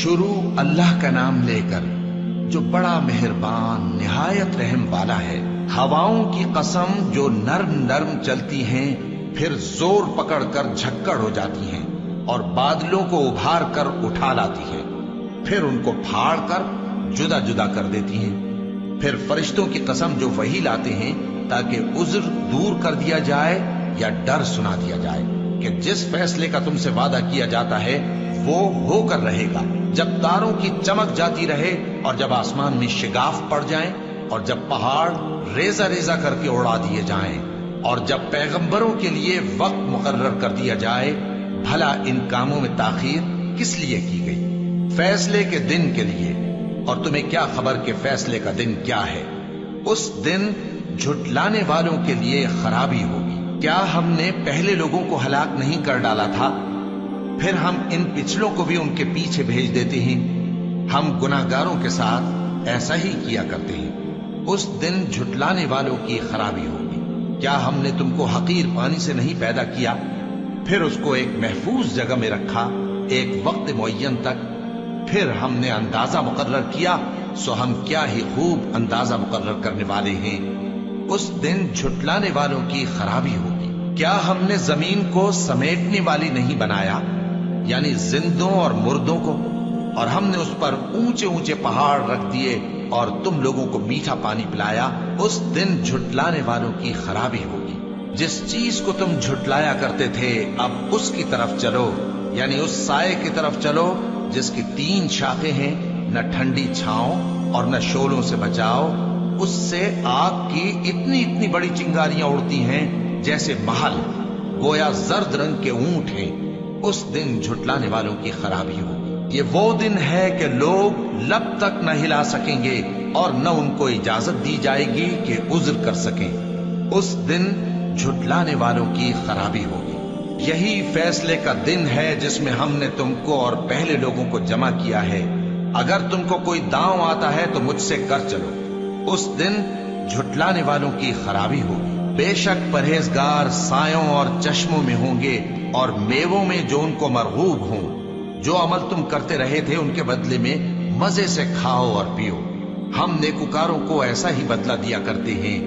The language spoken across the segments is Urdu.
شروع اللہ کا نام لے کر جو بڑا مہربان نہایت رحم والا ہے۔ ہواؤں کی قسم جو نرم نرم چلتی ہیں پھر زور پکڑ کر جھکڑ ہو جاتی ہیں اور بادلوں کو ابھار کر اٹھا لاتی ہیں، پھر ان کو پھاڑ کر جدا جدا کر دیتی ہیں۔ پھر فرشتوں کی قسم جو وحی لاتے ہیں تاکہ عذر دور کر دیا جائے یا ڈر سنا دیا جائے کہ جس فیصلے کا تم سے وعدہ کیا جاتا ہے وہ ہو کر رہے گا، جب تاروں کی چمک جاتی رہے اور جب آسمان میں شگاف پڑ جائیں اور جب پہاڑ ریزہ ریزہ کر کے اڑا دیے جائیں اور جب پیغمبروں کے لیے وقت مقرر کر دیا جائے، بھلا ان کاموں میں تاخیر کس لیے کی گئی؟ فیصلے کے دن کے لیے۔ اور تمہیں کیا خبر کہ فیصلے کا دن کیا ہے؟ اس دن جھٹلانے والوں کے لیے خرابی ہوگی۔ کیا ہم نے پہلے لوگوں کو ہلاک نہیں کر ڈالا تھا؟ پھر ہم ان پچھلوں کو بھی ان کے پیچھے بھیج دیتے ہیں۔ ہم گناہگاروں کے ساتھ ایسا ہی کیا کرتے ہیں۔ اس دن جھٹلانے والوں کی خرابی ہوگی۔ کیا ہم نے تم کو حقیر پانی سے نہیں پیدا کیا، پھر اس کو ایک محفوظ جگہ میں رکھا ایک وقت معین تک؟ پھر ہم نے اندازہ مقرر کیا، سو ہم کیا ہی خوب اندازہ مقرر کرنے والے ہیں۔ اس دن جھٹلانے والوں کی خرابی ہوگی۔ کیا ہم نے زمین کو سمیٹنے والی نہیں بنایا، یعنی زندوں اور مردوں کو؟ اور ہم نے اس پر اونچے اونچے پہاڑ رکھ دیے اور تم لوگوں کو میٹھا پانی پلایا۔ اس دن جھٹلانے والوں کی خرابی ہوگی۔ جس چیز کو تم جھٹلایا کرتے تھے اب اس کی طرف چلو، یعنی اس سائے کی طرف چلو جس کی 3 شاخیں ہیں، نہ ٹھنڈی چھاؤں اور نہ شعلوں سے بچاؤ۔ اس سے آگ کی اتنی اتنی بڑی چنگاریاں اڑتی ہیں جیسے محل، گویا زرد رنگ کے اونٹ ہیں۔ اس دن جھٹلانے والوں کی خرابی ہوگی۔ یہ وہ دن ہے کہ لوگ لب تک نہ ہلا سکیں گے اور نہ ان کو اجازت دی جائے گی کہ عذر کر سکیں۔ اس دن جھٹلانے والوں کی خرابی ہوگی۔ یہی فیصلے کا دن ہے جس میں ہم نے تم کو اور پہلے لوگوں کو جمع کیا ہے۔ اگر تم کو کوئی داؤں آتا ہے تو مجھ سے کر چلو۔ اس دن جھٹلانے والوں کی خرابی ہوگی۔ بے شک پرہیزگار سایوں اور چشموں میں ہوں گے اور میووں میں جو ان کو مرغوب ہوں۔ جو عمل تم کرتے رہے تھے ان کے بدلے میں مزے سے کھاؤ اور پیو۔ ہم نیکوکاروں کو ایسا ہی بدلہ دیا کرتے ہیں۔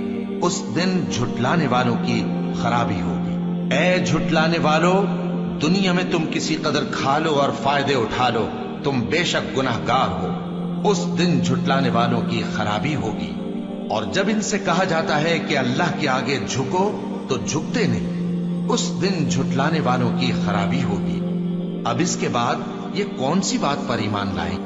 اس دن جھٹلانے والوں کی خرابی ہوگی۔ اے جھٹلانے والو، دنیا میں تم کسی قدر کھا لو اور فائدے اٹھا لو، تم بے شک گناہگار ہو۔ اس دن جھٹلانے والوں کی خرابی ہوگی۔ اور جب ان سے کہا جاتا ہے کہ اللہ کے آگے جھکو تو جھکتے نہیں۔ اس دن جھٹلانے والوں کی خرابی ہوگی۔ اب اس کے بعد یہ کون سی بات پر ایمان لائیں؟